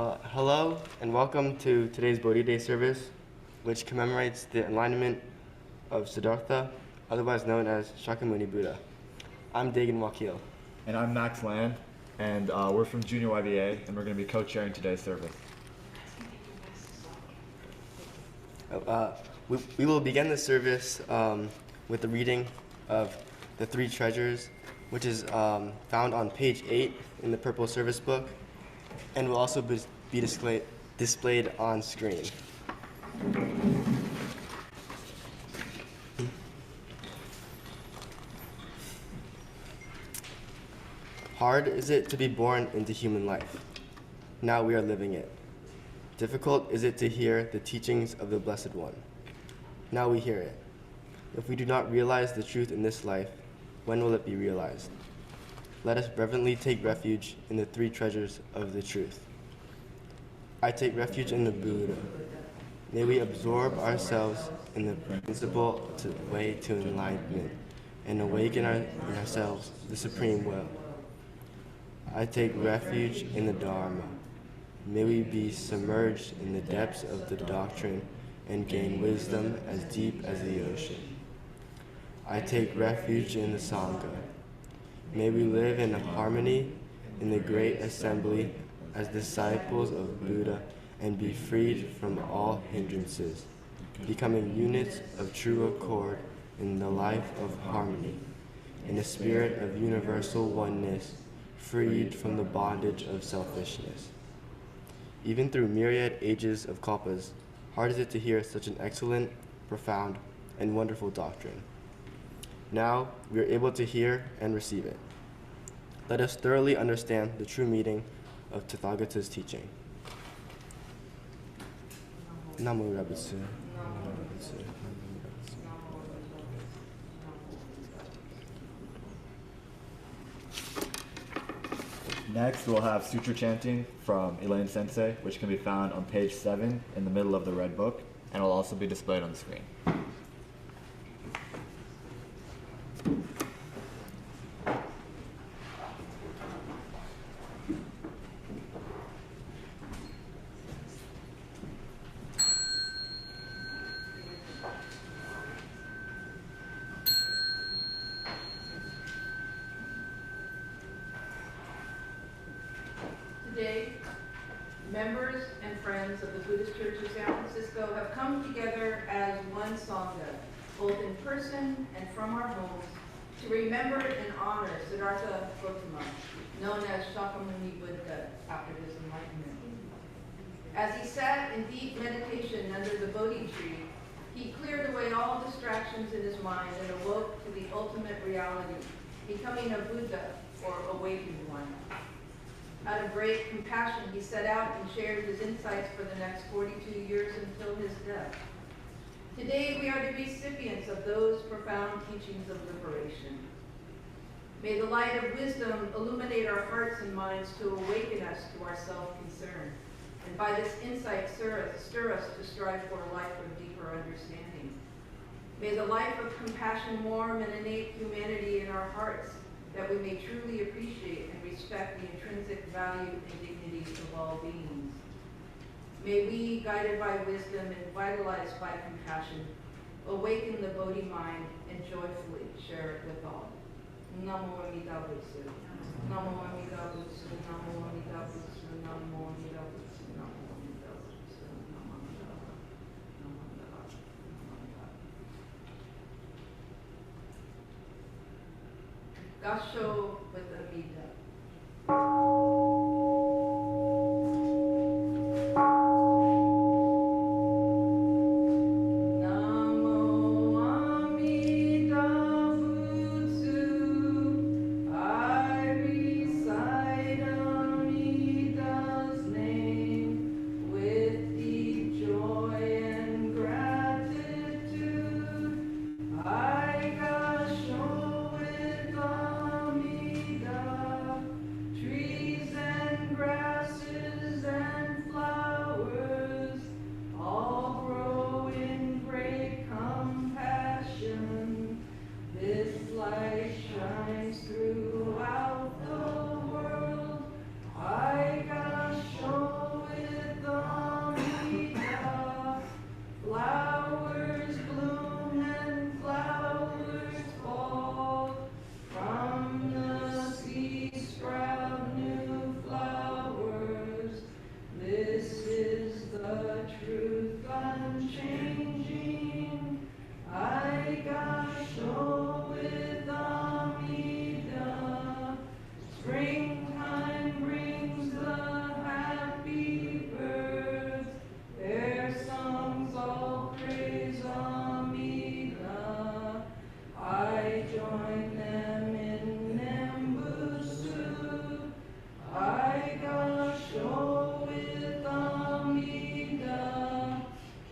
Hello and welcome to today's Bodhi Day Service, which commemorates the Enlightenment of Siddhartha, otherwise known as Shakyamuni Buddha. I'm Dagan Wakil. And I'm Max Land, and we're from Junior YBA, and we're going to be co-chairing today's service. We will begin the service with the reading of the Three Treasures, which is found on page 8 in the Purple Service Book, and will also be displayed on screen. Hard is it to be born into human life. Now we are living it. Difficult is it to hear the teachings of the Blessed One. Now we hear it. If we do not realize the truth in this life, when will it be realized? Let us reverently take refuge in the three treasures of the truth. I take refuge in the Buddha. May we absorb ourselves in the principle way to enlightenment and awaken in ourselves the supreme will. I take refuge in the Dharma. May we be submerged in the depths of the doctrine and gain wisdom as deep as the ocean. I take refuge in the Sangha. May we live in harmony in the great assembly as disciples of Buddha and be freed from all hindrances, becoming units of true accord in the life of harmony, in the spirit of universal oneness, freed from the bondage of selfishness. Even through myriad ages of kalpas, hard is it to hear such an excellent, profound, and wonderful doctrine. Now we are able to hear and receive it. Let us thoroughly understand the true meaning of Tathagata's teaching. Namo Rabutsu. Next, we'll have Sutra chanting from Elaine Sensei, which can be found on page 7 in the middle of the red book, and will also be displayed on the screen. Today, members and friends of the Buddhist Church of San Francisco have come together as one Sangha, both in person and from our homes, to remember and honor Siddhartha Gautama, known as Shakyamuni Buddha after his enlightenment. As he sat in deep meditation under the Bodhi tree, he cleared away all distractions in his mind and awoke to the ultimate reality, becoming a Buddha or awakened one. Out of great compassion, he set out and shared his insights for the next 42 years until his death. Today, we are the recipients of those profound teachings of liberation. May the light of wisdom illuminate our hearts and minds to awaken us to our self-concern, and by this insight stir us to strive for a life of deeper understanding. May the life of compassion warm an innate humanity in our hearts, that we may truly appreciate and respect the intrinsic value and dignity of all beings. May we, guided by wisdom and vitalized by compassion, awaken the Bodhi mind and joyfully share it with all. Namo Amida Butsu. Namo Amida Butsu. Namo Amida Butsu. Namo Amida Butsu. Namo Amida Butsu. Namo Amida Butsu. Namo Amida Butsu. Gassho With Amida. I Gassho with Amida. unchanging. I Gassho with Amida. Springtime brings the happy birds, their songs all praise Amida. I join them in Nembusu. I Gassho with Amida.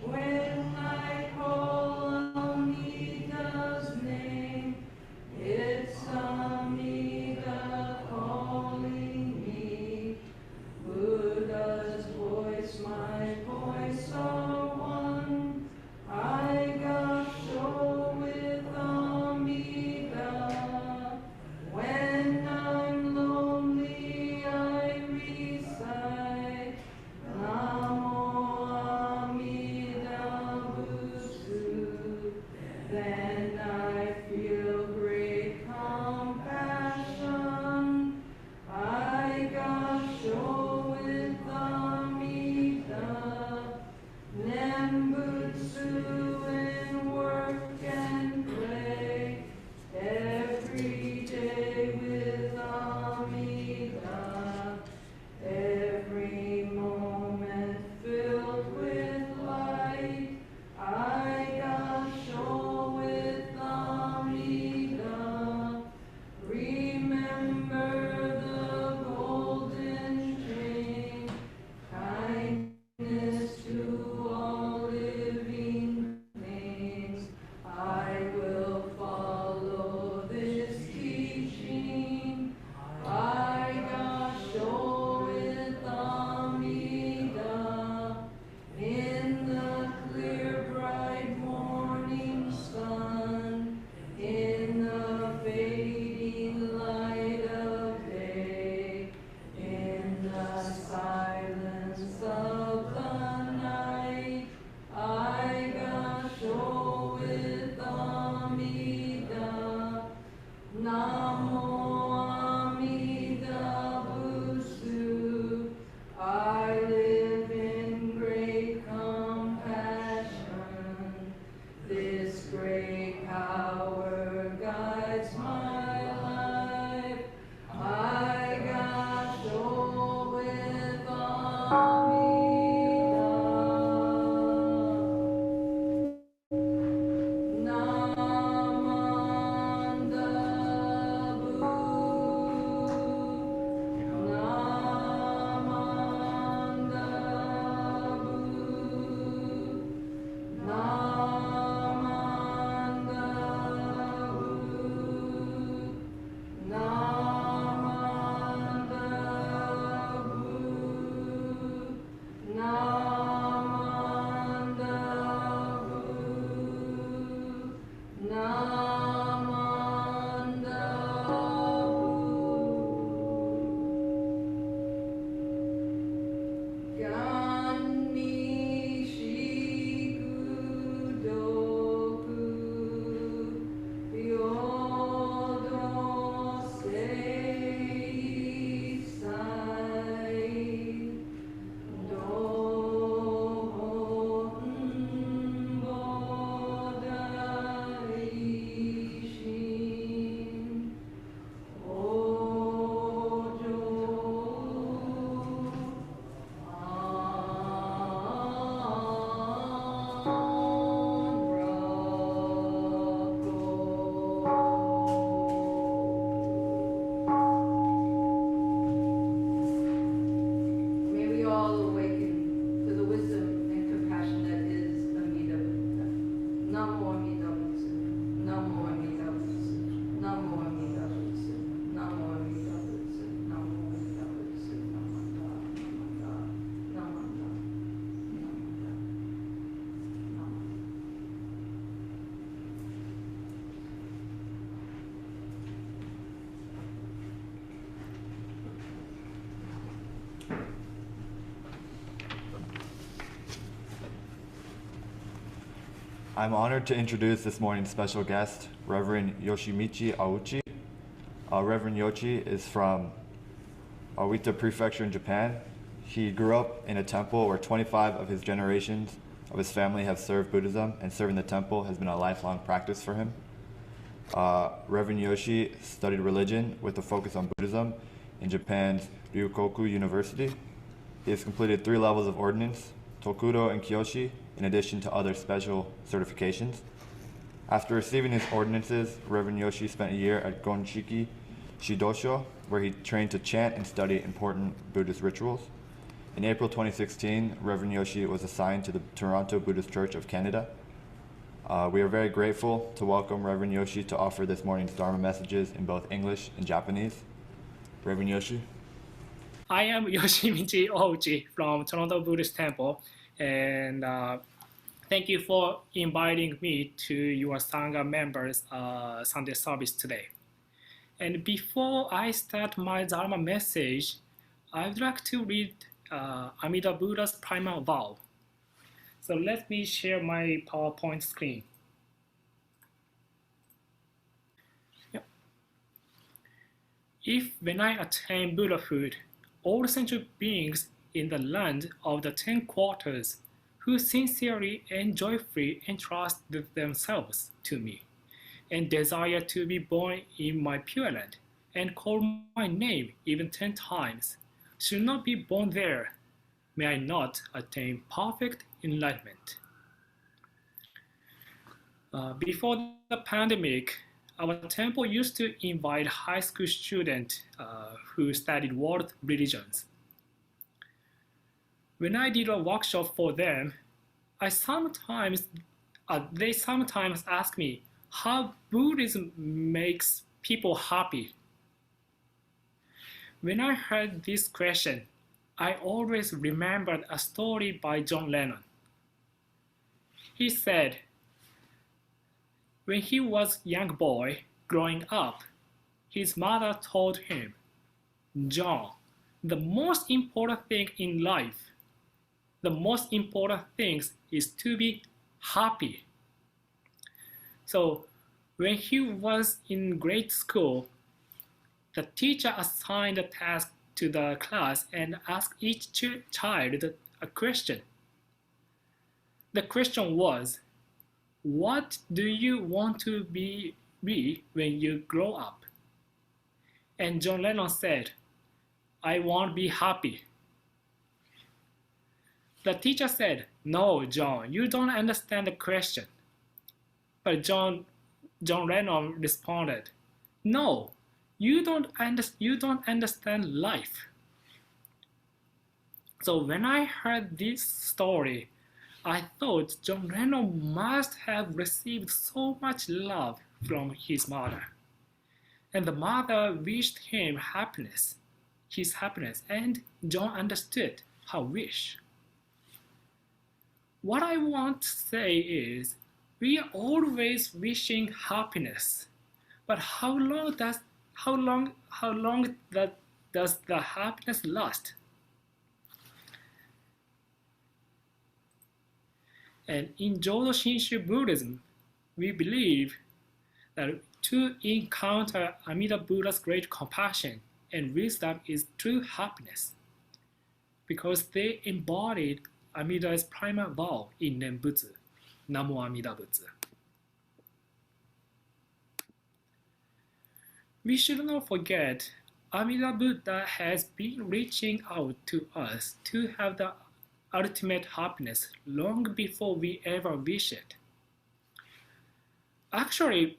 When I call Amida's name, it's Amida calling me. Buddha's voice, my voice are one. I Gassho with Amida. When I'm lonely, I recite Namo Amida Butsu. Then I feel great compassion. I Gassho with Amida. Nembutsu in work and play. Every day with Amida. Every moment filled with light. I Gassho with Amida. Remember the golden chain. Kindness to all living things. I will follow this teaching. I Gassho with Amida. In the clear bright morning sun, in the fading light of day, in the silence of the night, I Gassho with Amida. Namo Amida Butsu. I live in great compassion. This great power guides my life. I Gassho with Amida. Namanda Bu. Namanda Bu. Namanda Bu. Namanda Bu. Namanda Bu. Namanda Bu. Ganni Shikudoku. Yodo Sei Sai. Dohon Bodaishin. Ojo May we all awaken to the wisdom and compassion that is Amida Buddha. Namo Amida Butsu. Namo Amida Butsu. Namo Amida Butsu. Namo Amida Butsu. Namo Amida Butsu. Namanda. Namanda. Namanda. Namanda. Namanda. I'm honored to introduce this morning's special guest, Reverend Yoshimichi Ouchi. Reverend Yoshi is from Awita Prefecture in Japan. He grew up in a temple where 25 of his generations of his family have served Buddhism, and serving the temple has been a lifelong practice for him. Reverend Yoshi studied religion with a focus on Buddhism in Japan's Ryukoku University. He has completed 3 levels of ordinance, Tokudo and Kyoshi, in addition to other special certifications. After receiving his ordinances, Reverend Yoshi spent a year at Gonshiki Shidosho, where he trained to chant and study important Buddhist rituals. In April 2016, Reverend Yoshi was assigned to the Toronto Buddhist Church of Canada. We are very grateful to welcome Reverend Yoshi to offer this morning's Dharma messages in both English and Japanese. Reverend Yoshi. I am Yoshimichi Ouchi from Toronto Buddhist Temple, and thank you for inviting me to your Sangha members' Sunday service today. And before I start my Dharma message, I would like to read Amida Buddha's primal vow. So let me share my PowerPoint screen. Yep. If when I attain Buddhahood, all sentient beings in the land of the 10 quarters who sincerely and joyfully entrust themselves to me and desire to be born in my pure land and call my name even 10 times, should not be born there, may I not attain perfect enlightenment. Before the pandemic, our temple used to invite high school students who studied world religions. When I did a workshop for them, they sometimes ask me how Buddhism makes people happy. When I heard this question, I always remembered a story by John Lennon. He said, when he was a young boy growing up, his mother told him, John, the most important thing in life, the most important thing is to be happy. So when he was in grade school, the teacher assigned a task to the class and asked each child a question. The question was, what do you want to be when you grow up? And John Lennon said, I want to be happy. The teacher said, no, John, you don't understand the question. But John Lennon responded, no, you don't understand life. So when I heard this story, I thought John Lennon must have received so much love from his mother. And the mother wished him happiness, his happiness, and John understood her wish. What I want to say is, we are always wishing happiness, but how long does the happiness last? And in Jodo Shinshu Buddhism, we believe that to encounter Amida Buddha's great compassion and wisdom is true happiness, because they embodied Amida's primal vow in Nembutsu, Namo Amida Butsu. We should not forget, Amida Buddha has been reaching out to us to have the ultimate happiness long before we ever wish it. Actually,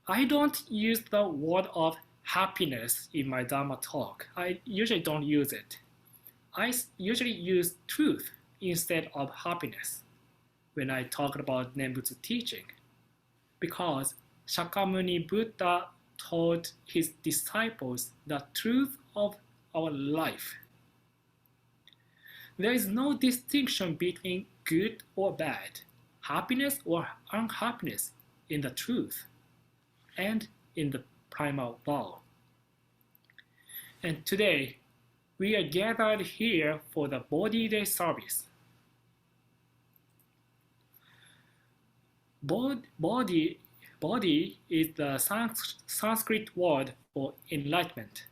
I don't use the word of happiness in my Dharma talk. I usually don't use it. I usually use truth instead of happiness when I talk about Nembutsu teaching, because Shakyamuni Buddha taught his disciples the truth of our life. There is no distinction between good or bad, happiness or unhappiness in the truth and in the primal vow. And today, we are gathered here for the Bodhi Day Service. Bodhi is the Sanskrit word for enlightenment.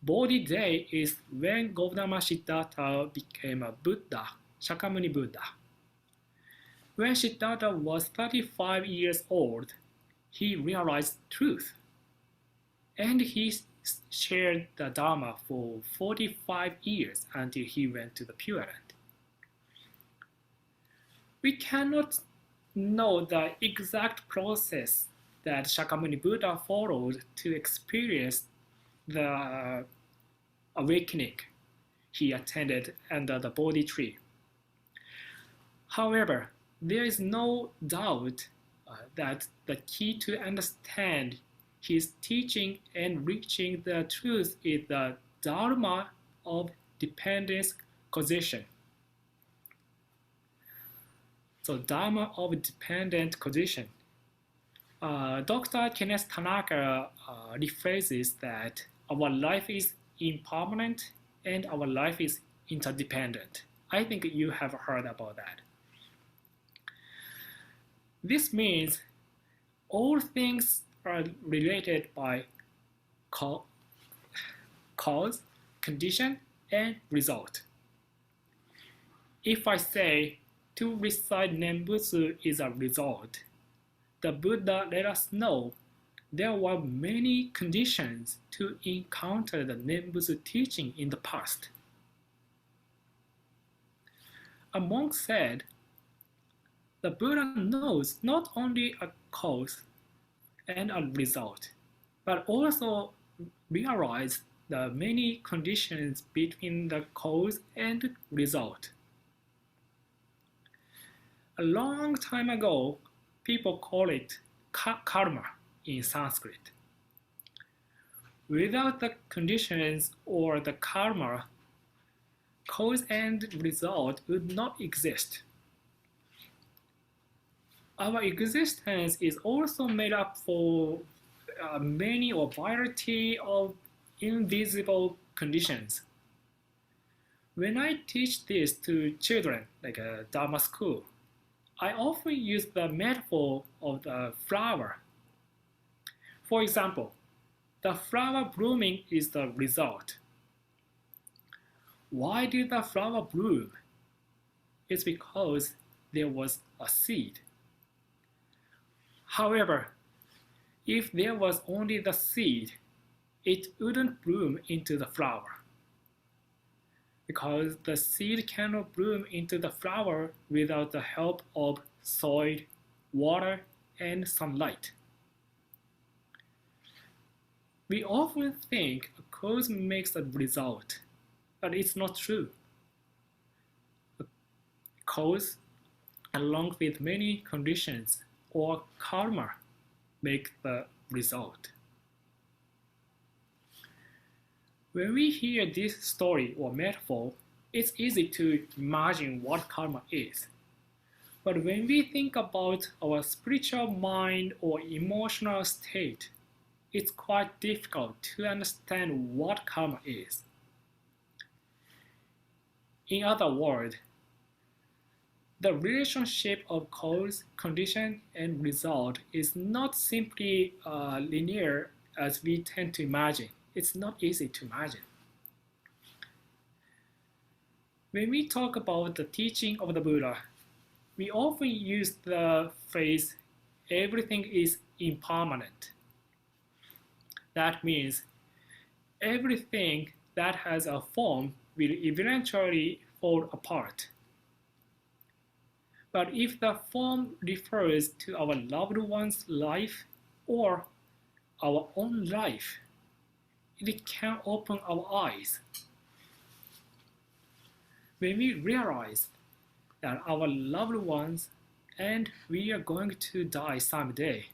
Bodhi Day is when Gautama Siddhartha became a Buddha, Shakyamuni Buddha. When Siddhartha was 35 years old, he realized truth, and he shared the Dharma for 45 years until he went to the Pure Land. We cannot know the exact process that Shakyamuni Buddha followed to experience the awakening he attended under the Bodhi tree. However, there is no doubt that the key to understand his teaching and reaching the truth is the Dharma of dependence causation. So Dharma of dependent causation. Dr. Kenneth Tanaka rephrases that our life is impermanent and our life is interdependent. I think you have heard about that. This means all things are related by cause, condition, and result. If I say to recite Nembutsu is a result, the Buddha let us know there were many conditions to encounter the Nembutsu teaching in the past. A monk said, the Buddha knows not only a cause and a result, but also realized the many conditions between the cause and result. A long time ago, people call it karma in Sanskrit. Without the conditions or the karma, cause and result would not exist. Our existence is also made up for many or variety of invisible conditions. When I teach this to children, like a Dharma school, I often use the metaphor of the flower. For example, the flower blooming is the result. Why did the flower bloom? It's because there was a seed. However, if there was only the seed, it wouldn't bloom into the flower, because the seed cannot bloom into the flower without the help of soil, water, and sunlight. We often think a cause makes a result, but it's not true. A cause, along with many conditions, or karma, make the result. When we hear this story or metaphor, it's easy to imagine what karma is. But when we think about our spiritual mind or emotional state, it's quite difficult to understand what karma is. In other words, the relationship of cause, condition, and result is not simply linear as we tend to imagine. It's not easy to imagine. When we talk about the teaching of the Buddha, we often use the phrase, everything is impermanent. That means everything that has a form will eventually fall apart. But if the form refers to our loved one's life or our own life, it can open our eyes. When we realize that our loved ones and we are going to die someday,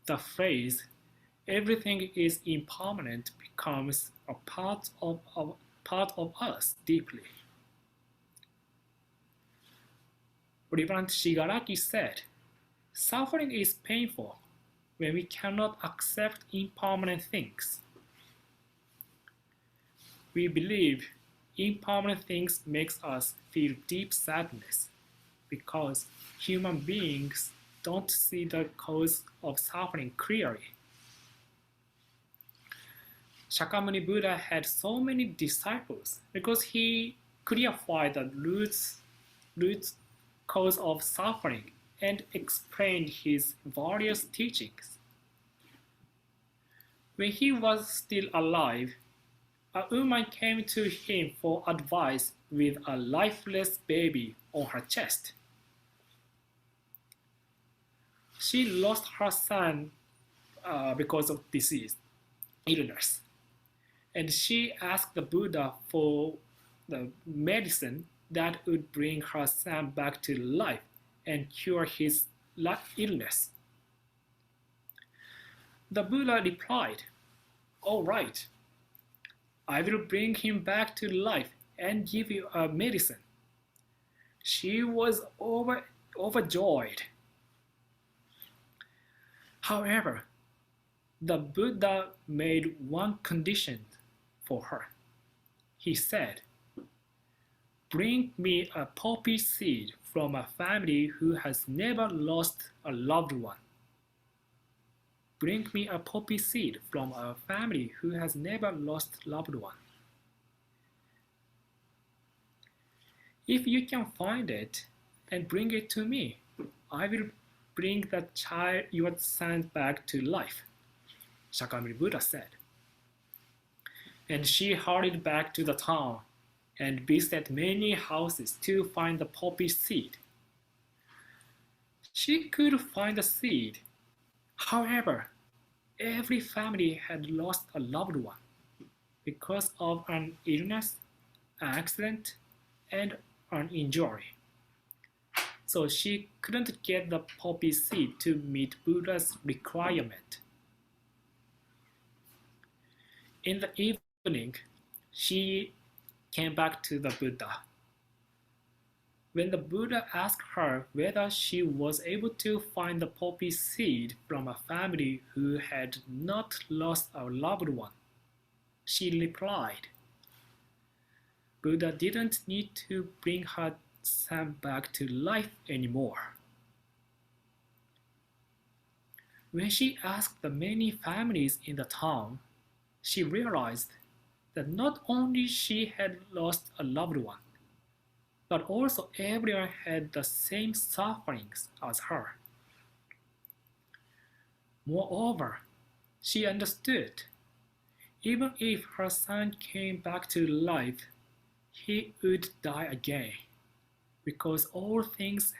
the phrase, everything is impermanent, becomes a part of us deeply. Reverend Shigaraki said, suffering is painful when we cannot accept impermanent things. We believe impermanent things makes us feel deep sadness because human beings don't see the cause of suffering clearly. Shakyamuni Buddha had so many disciples because he clarified the roots cause of suffering and explained his various teachings. When he was still alive, a woman came to him for advice with a lifeless baby on her chest. She lost her son because of illness, and she asked the Buddha for the medicine that would bring her son back to life and cure his illness. The Buddha replied, "All right, I will bring him back to life and give you a medicine." She was overjoyed. However, the Buddha made one condition for her. He said, "Bring me a poppy seed from a family who has never lost a loved one." Bring me a poppy seed from a family who has never lost a loved one. If you can find it and bring it to me, I will bring the child, your son, back to life, Shakyamuni Buddha said. And she hurried back to the town and visited many houses to find the poppy seed. She could find the seed. However, every family had lost a loved one because of an illness, accident, and an injury. So she couldn't get the poppy seed to meet Buddha's requirement. In the evening, she came back to the Buddha. When the Buddha asked her whether she was able to find the poppy seed from a family who had not lost a loved one, she replied, Buddha didn't need to bring her son back to life anymore. When she asked the many families in the town, she realized that not only she had lost a loved one, but also everyone had the same sufferings as her. Moreover, she understood, even if her son came back to life, he would die again, because all things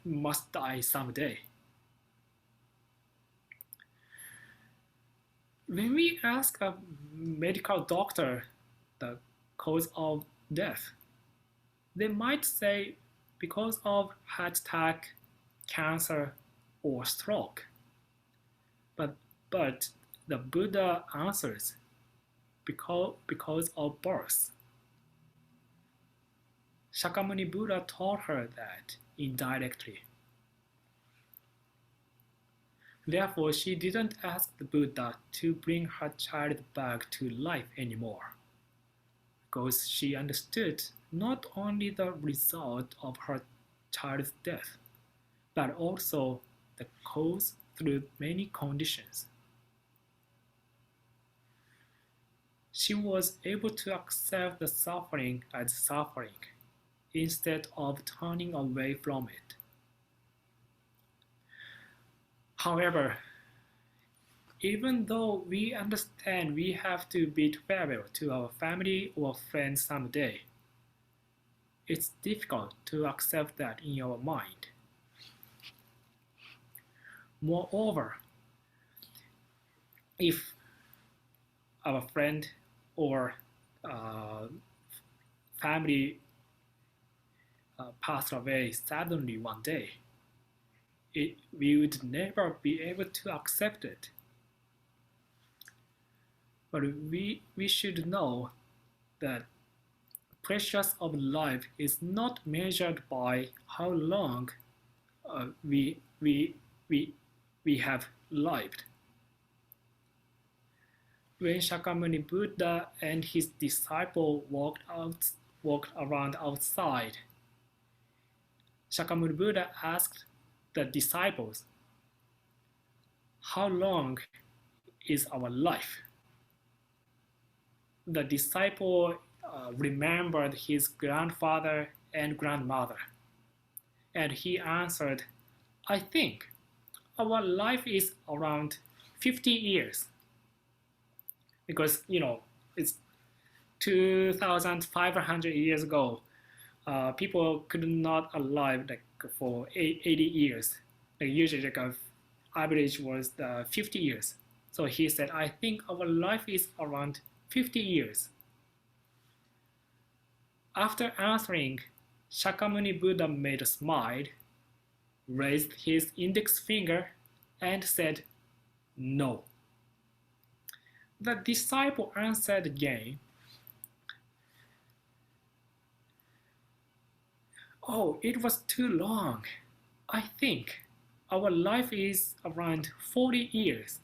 must die someday. When we ask a medical doctor the cause of death, they might say because of heart attack, cancer, or stroke. But the Buddha answers because of birth. Shakyamuni Buddha told her that indirectly. Therefore, she didn't ask the Buddha to bring her child back to life anymore, because she understood not only the result of her child's death, but also the cause through many conditions. She was able to accept the suffering as suffering instead of turning away from it. However, even though we understand we have to bid farewell to our family or friends someday, it's difficult to accept that in your mind. Moreover, if our friend or family passed away suddenly one day, we would never be able to accept it. But we should know that precious of life is not measured by how long we have lived. When Shakyamuni Buddha and his disciple walked around outside, Shakyamuni Buddha asked the disciples, "How long is our life?" The disciple remembered his grandfather and grandmother. And he answered, I think our life is around 50 years. Because, it's 2,500 years ago. People could not alive for 80 years. Usually average was 50 years. So he said, I think our life is around 50 years. After answering, Shakyamuni Buddha made a smile, raised his index finger, and said, no. The disciple answered again, oh, it was too long. I think our life is around 40 years.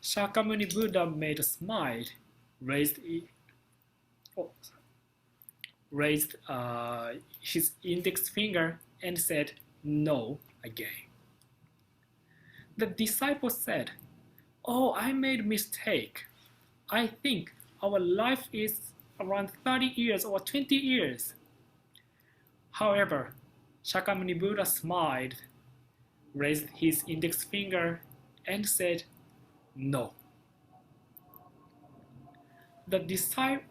Shakyamuni Buddha made a smile, raised his index finger, and said no again. The disciple said, oh, I made a mistake. I think our life is around 30 years or 20 years. However, Shakyamuni Buddha smiled, raised his index finger, and said, no. The disciple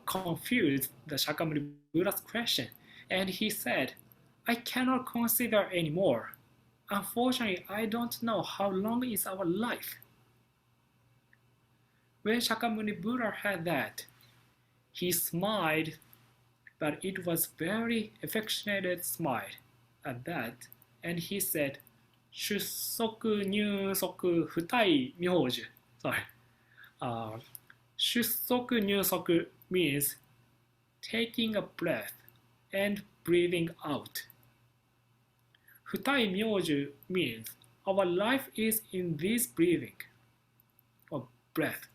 confused the Shakyamuni Buddha's question, and he said, I cannot consider anymore. Unfortunately, I don't know how long is our life. When Shakyamuni Buddha heard that, he smiled, but it was very affectionate smile at that, and he said, Shussoku nyusoku futai myoju. Sorry. Shussoku nyusoku means taking a breath and breathing out. Futai myoju means our life is in this breathing or breath.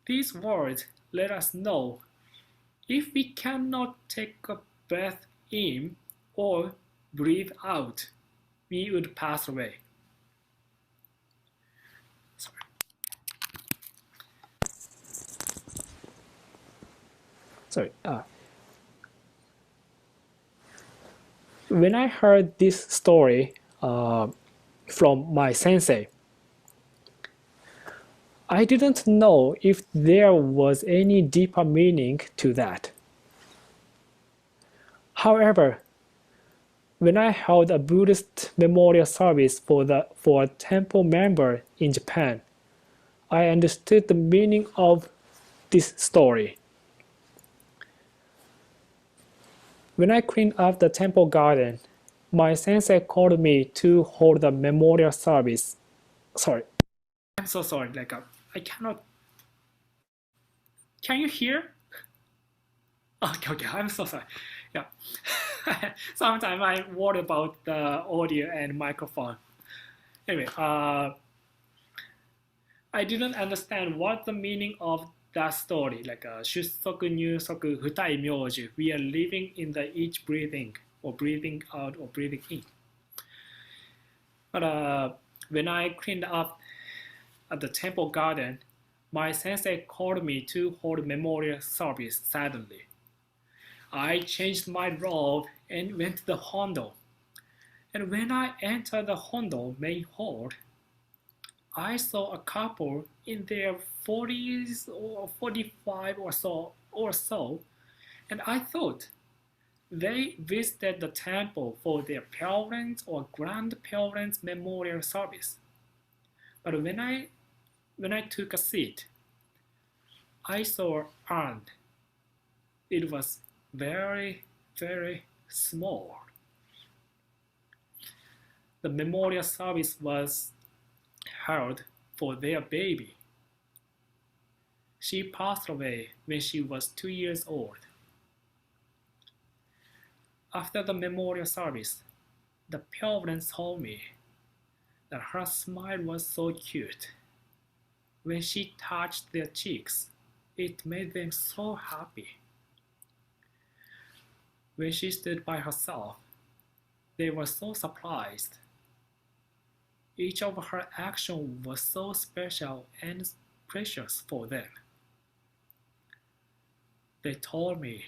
These words let us know if we cannot take a breath in or breathe out, we would pass away. Sorry. When I heard this story from my sensei, I didn't know if there was any deeper meaning to that. However, when I held a Buddhist memorial service for a temple member in Japan, I understood the meaning of this story. When I cleaned up the temple garden, my sensei called me to hold a memorial service. Sorry. I'm so sorry. I cannot. Can you hear? Okay. I'm so sorry. Yeah. Sometimes I worry about the audio and microphone. Anyway, I didn't understand what the meaning of that story. Shussoku nyusoku futai myoju. We are living in the each breathing, or breathing out, or breathing in. But when I cleaned up at the temple garden, my sensei called me to hold memorial service suddenly. I changed my robe and went to the hondo. And when I entered the hondo main hall, I saw a couple in their 40s or 45 or so, and I thought they visited the temple for their parents' or grandparents' memorial service. But when I took a seat, I saw an urn. It was very, very small. The memorial service was held for their baby. She passed away when she was 2 years old. After the memorial service, the parents told me that her smile was so cute. When she touched their cheeks, it made them so happy. When she stood by herself, they were so surprised. Each of her actions was so special and precious for them. They told me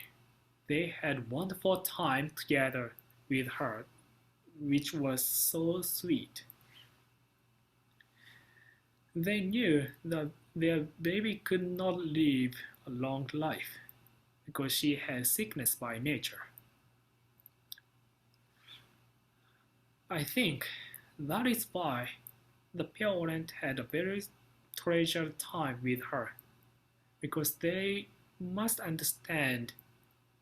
they had wonderful time together with her, which was so sweet. They knew that their baby could not live a long life because she had sickness by nature. I think that is why the parents had a very treasured time with her, because they must understand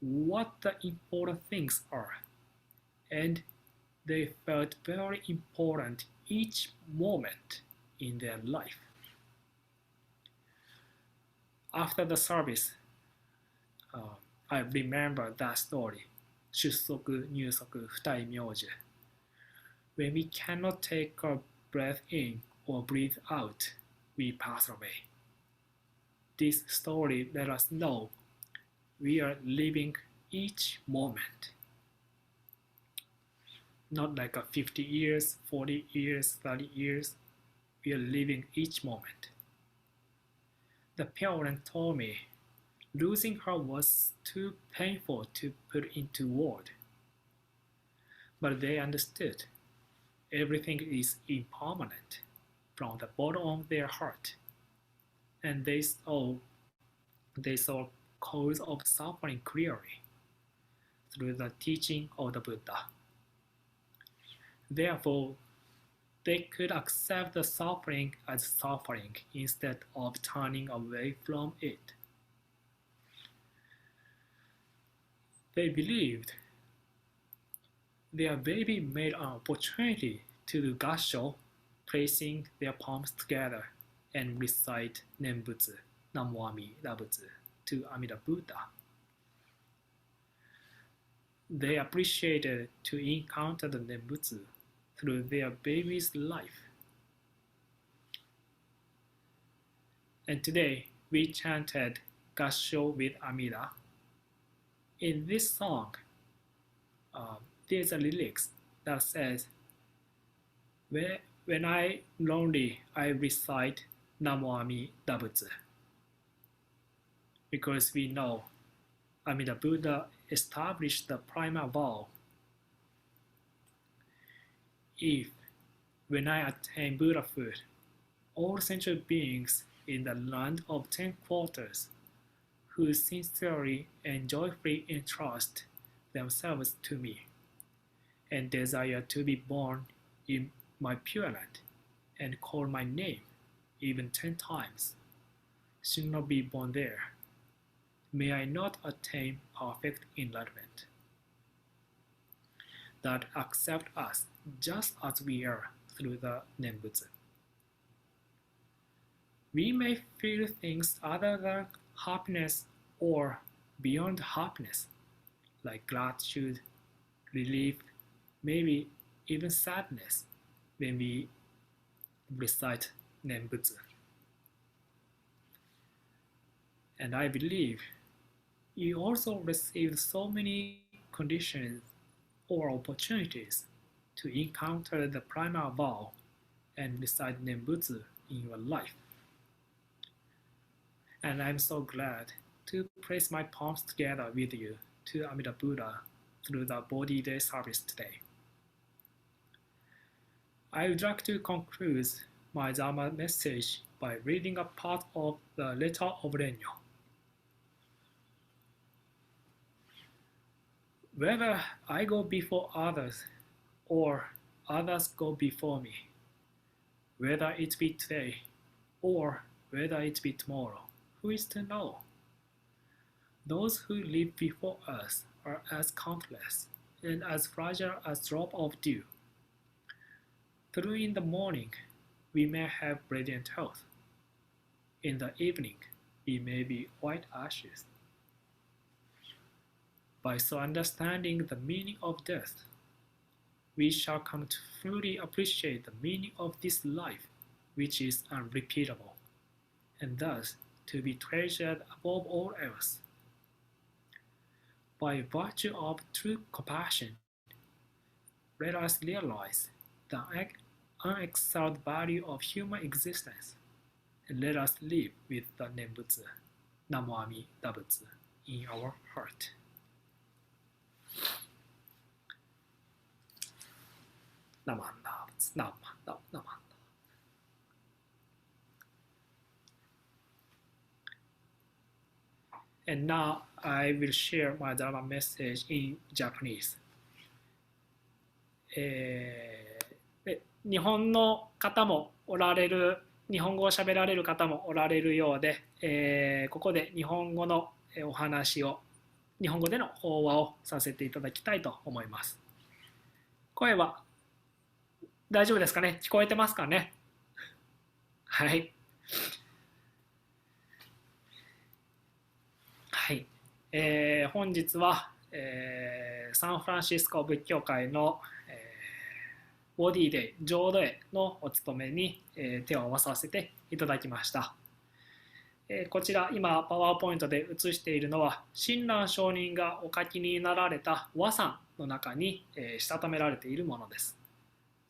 what the important things are, and they felt very important each moment in their life. After the service, I remember that story. 出足入足二重名字. When we cannot take a breath in or breathe out, we pass away. This story let us know we are living each moment. Not like a 50 years, 40 years, 30 years. We are living each moment. The parent told me losing her was too painful to put into words. But they understood everything is impermanent from the bottom of their heart, and they saw cause of suffering clearly through the teaching of the Buddha. Therefore, they could accept the suffering as suffering instead of turning away from it. They believed their baby made an opportunity to do Gassho, placing their palms together and recite Nembutsu, Namo Amida Butsu, to Amida Buddha. They appreciated to encounter the Nembutsu through their baby's life. And today we chanted Gassho with Amida. In this song, there's a lyrics that says, when I lonely, I recite Namo Amida Butsu. Because we know Amida Buddha established the primal vow. If, when I attain Buddhahood, all sentient beings in the land of 10 quarters who sincerely and joyfully entrust themselves to me and desire to be born in my pure land and call my name even 10 times, should not be born there. May I not attain perfect enlightenment that accept us just as we are through the Nembutsu. We may feel things other than happiness or beyond happiness, like gratitude, relief, maybe even sadness when we recite Nembutsu. And I believe you also receive so many conditions or opportunities to encounter the primal vow and recite Nembutsu in your life. And I'm so glad to place my palms together with you to Amida Buddha through the Bodhi Day Service today. I would like to conclude my Dharma message by reading a part of the letter of Renyo. Whether I go before others or others go before me, whether it be today or whether it be tomorrow, who is to know? Those who live before us are as countless and as fragile as drop of dew. Through in the morning, we may have radiant health. In the evening, we may be white ashes. By so understanding the meaning of death, we shall come to fully appreciate the meaning of this life, which is unrepeatable, and thus to be treasured above all else. By virtue of true compassion, let us realize the unexcelled value of human existence, and let us live with the Nembutsu, Namo Amida Butsu, in our heart. ナマンダブツ、ナマンダ、ナマンダ。And now I will share my Dharma message in Japanese. で日本の方もおられる、日本語を喋られる方もおられるようで、ここで日本語のお話を、日本語での法話をさせていただきたいと思います。声は大丈夫ですかね？聞こえてますかね？はい。はい。本日は、サンフランシスコ仏教会の、ボディデイ浄土へのお勤めに、手を合わさせていただきました。こちら今パワーポイントで映しているのは親鸞上人がお書きになられた和賛の中に、したためられているものです。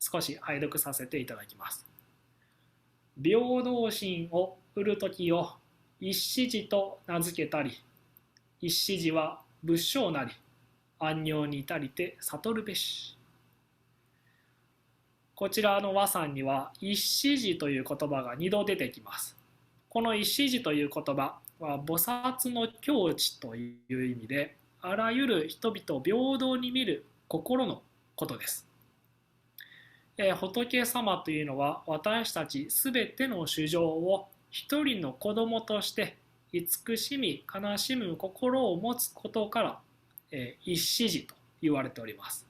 少し拝読させていただきます。平等心を売るときを一子寺と名付けたり、一子寺は仏性なり、安養に至りて悟るべし。こちらの和賛には一子寺という言葉が2度出てきます。この一子寺という言葉は菩薩の境地という意味で、あらゆる人々を平等に見る心のことです。仏様というのは私たちすべての衆生を一人の子供として慈しみ悲しむ心を持つことから、一子寺と言われております。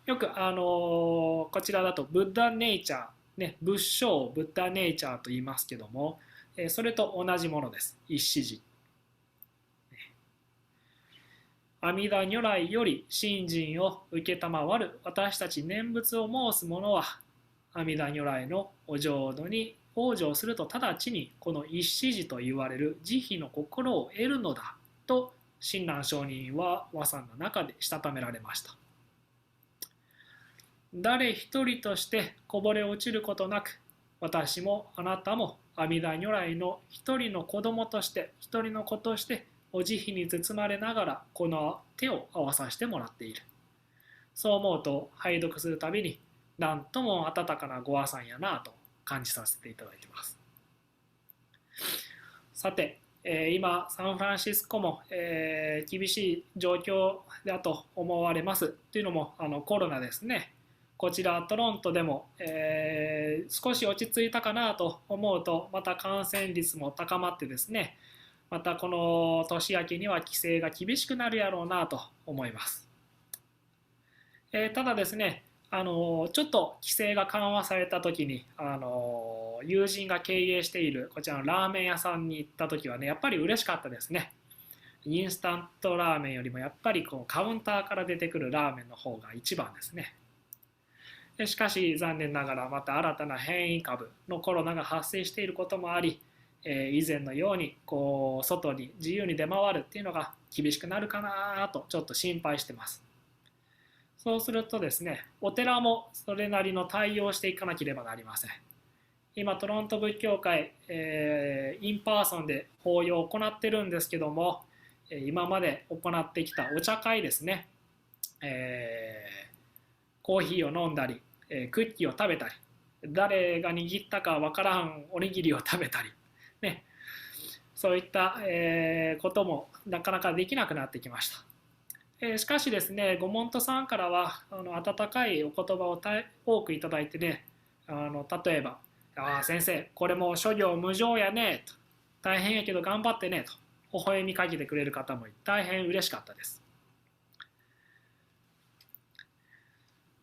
よくこちらだとブッダネイチャー、ね、仏性ブッダネイチャーと言いますけども、それと同じものです。一子寺。阿弥陀如来より信心を承る私たち念仏を申す者は、阿弥陀如来のお浄土に往生すると直ちにこの一子寺と言われる慈悲の心を得るのだと親鸞上人は和賛の中でしたためられました。誰一人としてこぼれ落ちることなく、私もあなたも阿弥陀如来の一人の子供として、一人の子としてお慈悲に包まれながらこの手を合わさせてもらっている。そう思うと拝読するたびになんとも温かなご和賛やなと感じさせていただいています。さて、今サンフランシスコも、厳しい状況だと思われます。というのもコロナですね。こちらトロントでも、少し落ち着いたかなと思うとまた感染率も高まってですね、またこの年明けには規制が厳しくなるやろうなと思います。ただですね、ちょっと規制が緩和された時に友人が経営しているこちらのラーメン屋さんに行った時はね、やっぱり嬉しかったですね。インスタントラーメンよりもやっぱりこうカウンターから出てくるラーメンの方が一番ですね。しかし残念ながらまた新たな変異株のコロナが発生していることもあり、以前のようにこう外に自由に出回るっていうのが厳しくなるかなとちょっと心配してます。そうするとですね、お寺もそれなりの対応していかなければなりません。今トロント仏教会、インパーソンで法要を行ってるんですけども、今まで行ってきたお茶会ですね、コーヒーを飲んだり、クッキーを食べたり、誰が握ったかわからんおにぎりを食べたり、ね、そういった、こともなかなかできなくなってきました。しかしですね、ご門徒さんからは温かいお言葉を多くいただいてね、例えば先生これも諸行無常やねと、大変やけど頑張ってねと微笑みかけてくれる方も大変嬉しかったです。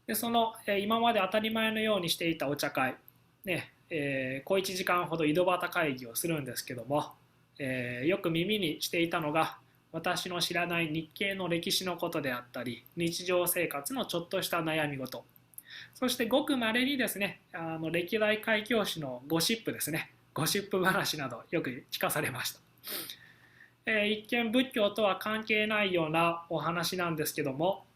でその、今まで当たり前のようにしていたお茶会、ね、小1時間ほど井戸端会議をするんですけども、よく耳にしていたのが私の知らない日系の歴史のことであったり、日常生活のちょっとした悩み事、そしてごくまれにですね、歴代開教師のゴシップですね、ゴシップ話などよく聞かされました。一見仏教とは関係ないようなお話なんですけども、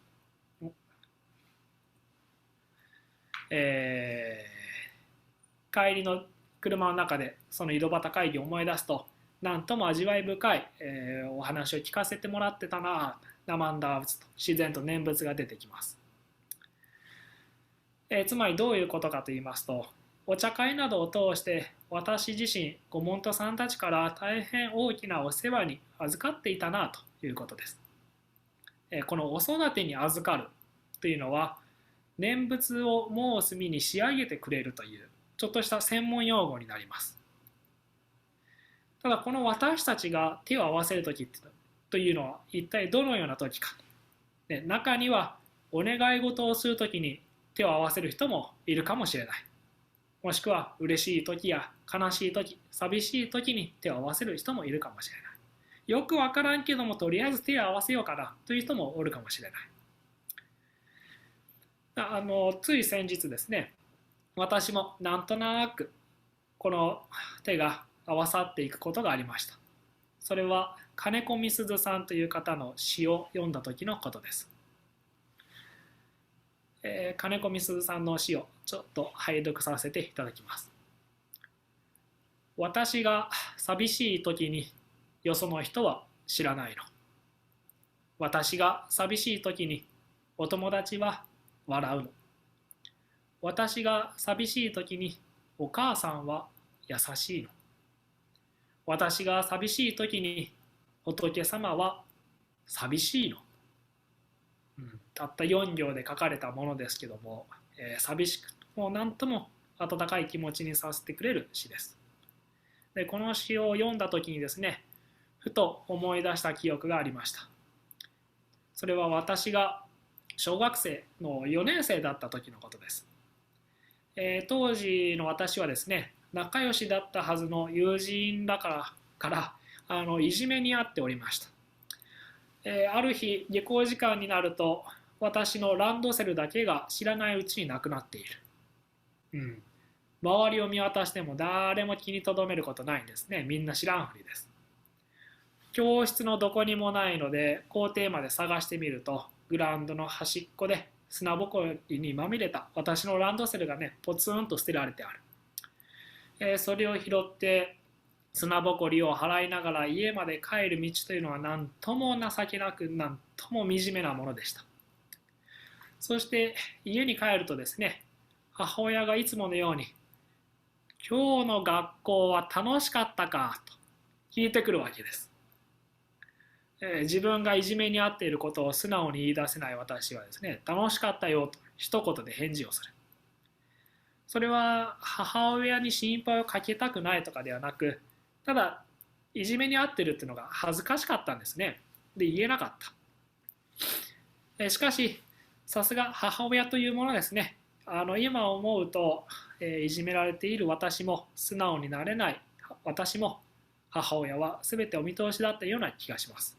帰りの車の中でその井戸端会議を思い出すと、なんとも味わい深い、お話を聞かせてもらってたな、ナマンダー仏と自然と念仏が出てきます。つまりどういうことかと言いますと、お茶会などを通して私自身ご門徒さんたちから大変大きなお世話に預かっていたなということです。このお育てに預かるというのは、念仏を申す身に仕上げてくれるというちょっとした専門用語になります。ただこの私たちが手を合わせる時というのは一体どのような時か。中にはお願い事をする時に手を合わせる人もいるかもしれない。もしくは嬉しい時や悲しい時、寂しい時に手を合わせる人もいるかもしれない。よくわからんけどもとりあえず手を合わせようかなという人もおるかもしれない。つい先日ですね、私もなんとなくこの手が合わさっていくことがありました。それは金子みすずさんという方の詩を読んだ時のことです。金子みすずさんの詩をちょっと拝読させていただきます。私が寂しい時によその人は知らないの。私が寂しい時にお友達は笑うの。私が寂しい時にお母さんは優しいの。私が寂しい時に仏様は寂しいの。たった4行で書かれたものですけども、寂しくも何とも温かい気持ちにさせてくれる詩です。でこの詩を読んだ時にですね、ふと思い出した記憶がありました。それは私が小学生の4年生だった時のことです。当時の私はですね、仲良しだったはずの友人だからいじめにあっておりました。ある日下校時間になると私のランドセルだけが知らないうちになくなっている。周りを見渡しても誰も気に留めることないんですね。みんな知らんふりです。教室のどこにもないので校庭まで探してみると、グラウンドの端っこで砂ぼこりにまみれた私のランドセルがね、ポツンと捨てられてある。それを拾って砂ぼこりを払いながら家まで帰る道というのは何とも情けなく、何とも惨めなものでした。そして家に帰るとですね、母親がいつものように「今日の学校は楽しかったか?」と聞いてくるわけです。自分がいじめに遭っていることを素直に言い出せない私はですね、楽しかったよと一言で返事をする。それは母親に心配をかけたくないとかではなく、ただいじめに遭っているっていうのが恥ずかしかったんですね。で言えなかった。しかしさすが母親というものですね。今思うと、いじめられている私も素直になれない私も母親は全てお見通しだったような気がします。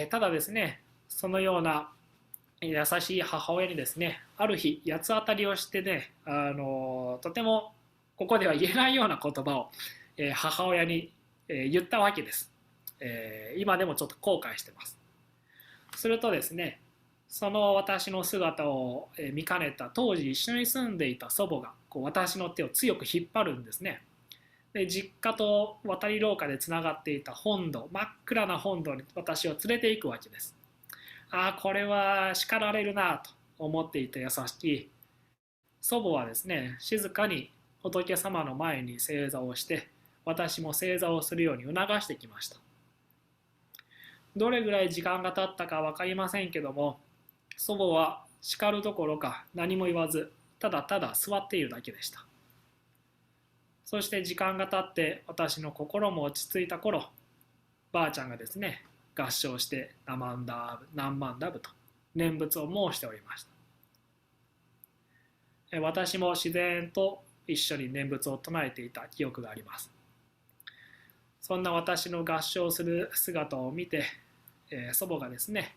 ただですね、そのような優しい母親にですね、ある日八つ当たりをしてね、とてもここでは言えないような言葉を、母親に、言ったわけです。今でもちょっと後悔してます。するとですね、その私の姿を見かねた当時一緒に住んでいた祖母が私の手を強く引っ張るんですね。で実家と渡り廊下でつながっていた本堂、真っ暗な本堂に私を連れて行くわけです。これは叱られるなと思っていた優しい祖母はですね、静かに仏様の前に正座をして私も正座をするように促してきました。どれぐらい時間が経ったか分かりませんけども、祖母は叱るどころか何も言わず、ただただ座っているだけでした。そして時間が経って私の心も落ち着いた頃、ばあちゃんがですね、合唱して何万ダブと念仏を申しておりました。私も自然と一緒に念仏を唱えていた記憶があります。そんな私の合唱する姿を見て、祖母がですね、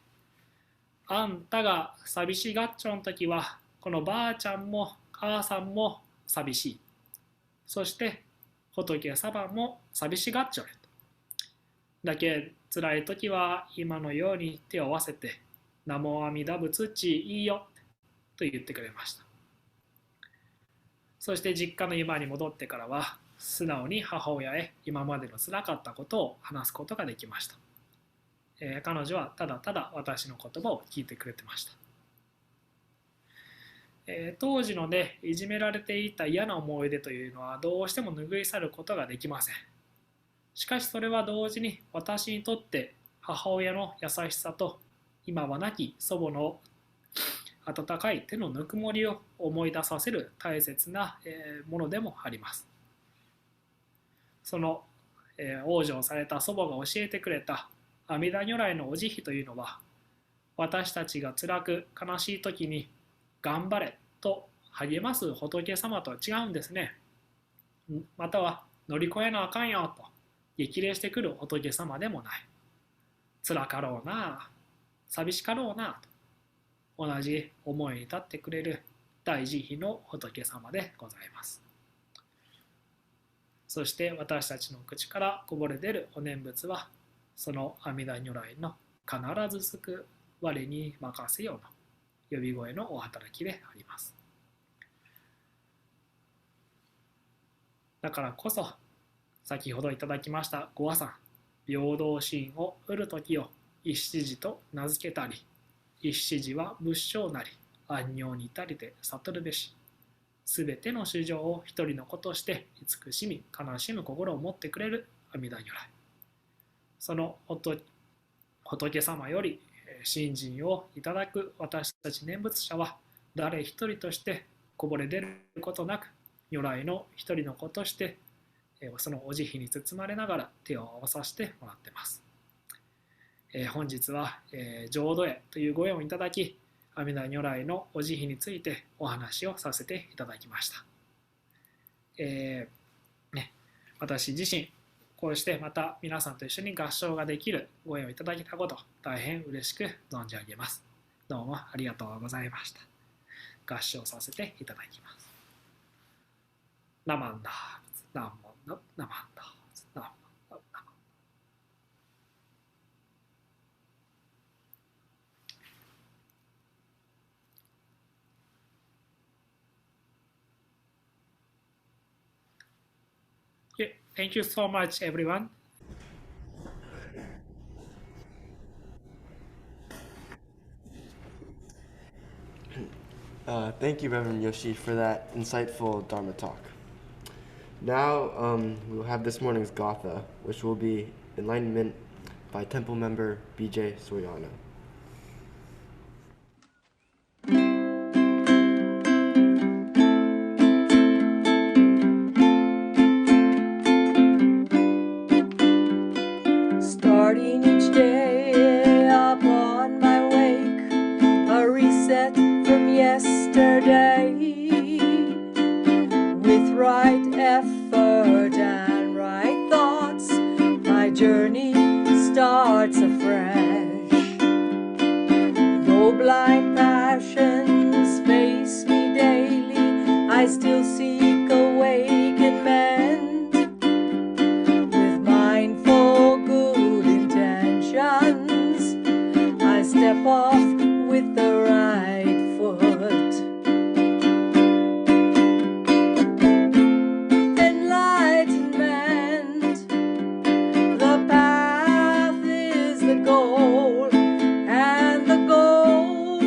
あんたが寂しがっちょの時はこのばあちゃんも母さんも寂しい。そして仏様も寂しがっちょれと。だけ辛い時は今のように手を合わせてナモ阿弥陀仏ちいいよと言ってくれました。そして実家の今に戻ってからは素直に母親へ今までの辛かったことを話すことができました。彼女はただただ私の言葉を聞いてくれてました。当時のね、いじめられていた嫌な思い出というのはどうしても拭い去ることができません。しかしそれは同時に私にとって母親の優しさと今は亡き祖母の温かい手のぬくもりを思い出させる大切なものでもあります。その往生された祖母が教えてくれた阿弥陀如来のお慈悲というのは、私たちが辛く悲しい時に頑張れと励ます仏様とは違うんですね。または乗り越えなあかんよと激励してくる仏様でもない。辛かろうな、寂しかろうなと同じ思いに立ってくれる大慈悲の仏様でございます。そして私たちの口からこぼれ出るお念仏は、その阿弥陀如来の必ず救う我に任せようの呼び声のお働きであります。だからこそ、先ほどいただきましたご和算、平等心を得る時を一七時と名付けたり、一七時は仏性なり、安寧に至りて悟るべし、すべての衆生を一人の子として慈しみ悲しむ心を持ってくれる阿弥陀如来。その仏様より信心をいただく私たち念仏者は、誰一人としてこぼれ出ることなく、如来の一人の子としてそのお慈悲に包まれながら手を合わさせてもらっています。本日は浄土へというご縁をいただき、阿弥陀如来のお慈悲についてお話をさせていただきました。私自身こうしてまた皆さんと一緒に合唱ができるご縁をいただけたこと、大変嬉しく存じ上げます。どうもありがとうございました。合唱させていただきます。ナマンダー、ナマンダー、ナマンダー、ナマンダー。Thank you so much, everyone. Thank you, Reverend Yoshi, for that insightful Dharma talk. Now we'll have this morning's Gatha, which will be Enlightenment by Temple member BJ Soriano. Starting each day upon my wake, a reset from yesterday. With right effort and right thoughts, my journey starts afresh. Though blind passions face me daily, I still seek awakenment. With mindful good intentions, I step off with the right foot. Enlightenment, the path is the goal, and the goal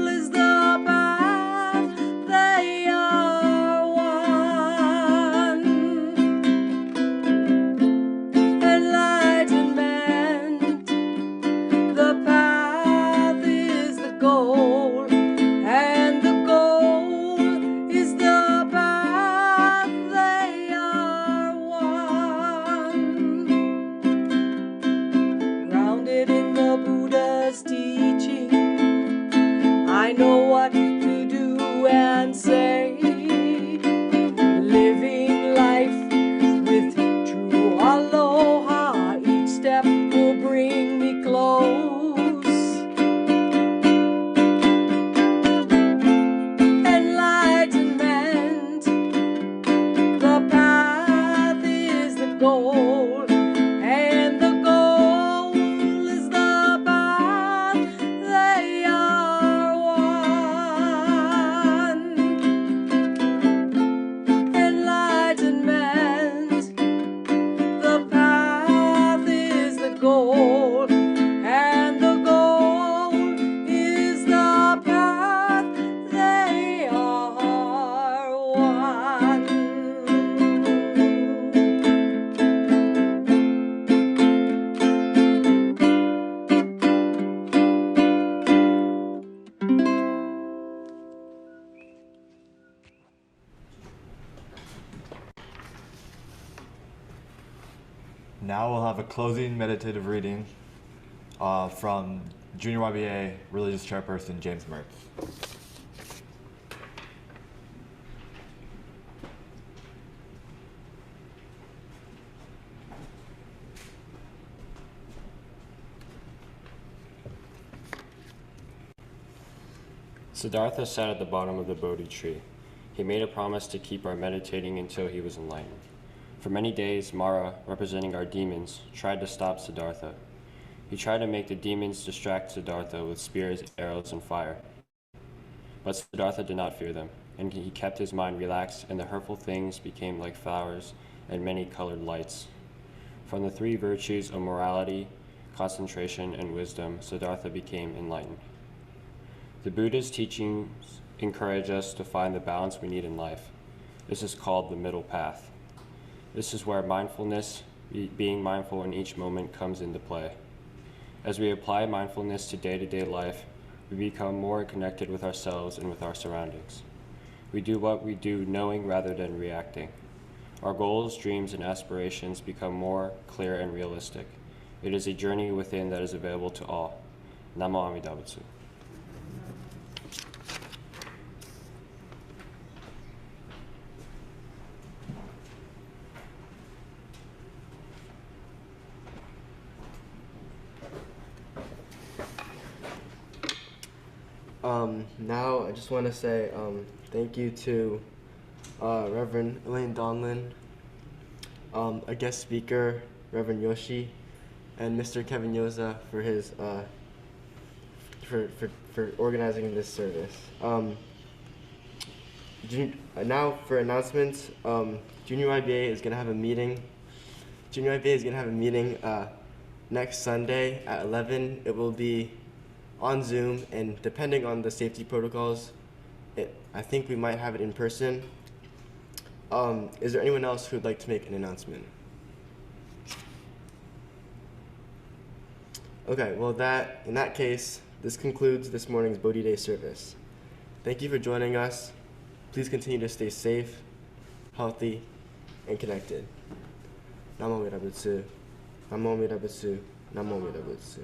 is the path. They are one. Enlightenment, the path is the goal, and the goal is the path. They are one. Grounded in the Buddha's teaching, I know what to do and say. Living life with true aloha, each step will bring me close. Enlightenment, the path is the goal, and the goal is the path. They Now we'll have a closing meditative reading from Junior YBA Religious Chairperson James Mertz. Siddhartha sat at the bottom of the Bodhi tree. He made a promise to keep our meditating until he was enlightened. For many days, Mara, representing our demons, tried to stop Siddhartha. He tried to make the demons distract Siddhartha with spears, arrows, and fire. But Siddhartha did not fear them, and he kept his mind relaxed, and the hurtful things became like flowers and many-colored lights. From the three virtues of morality, concentration, and wisdom, Siddhartha became enlightened. The Buddha's teachings encourage us to find the balance we need in life. This is called the middle path. This is where mindfulness, being mindful in each moment, comes into play. As we apply mindfulness to day-to-day life, we become more connected with ourselves and with our surroundings. We do what we do knowing rather than reacting. Our goals, dreams, and aspirations become more clear and realistic. It is a journey within that is available to all. Namo Amida Butsu. Now I just want to say thank you to Reverend Elaine Donlin, a guest speaker, Reverend Yoshi, and Mr. Kevin Yoza for his for organizing this service. Now for announcements, Junior IBA is gonna have a meeting. Junior IBA is gonna have a meeting next Sunday at 11. It will be on Zoom, and depending on the safety protocols, I think we might have it in person. Is there anyone else who would like to make an announcement? Okay, well in that case, this concludes this morning's Bodhi Day service. Thank you for joining us. Please continue to stay safe, healthy, and connected. Namo Mira Butsu. Namo Mira Butsu. Namo Mira Butsu.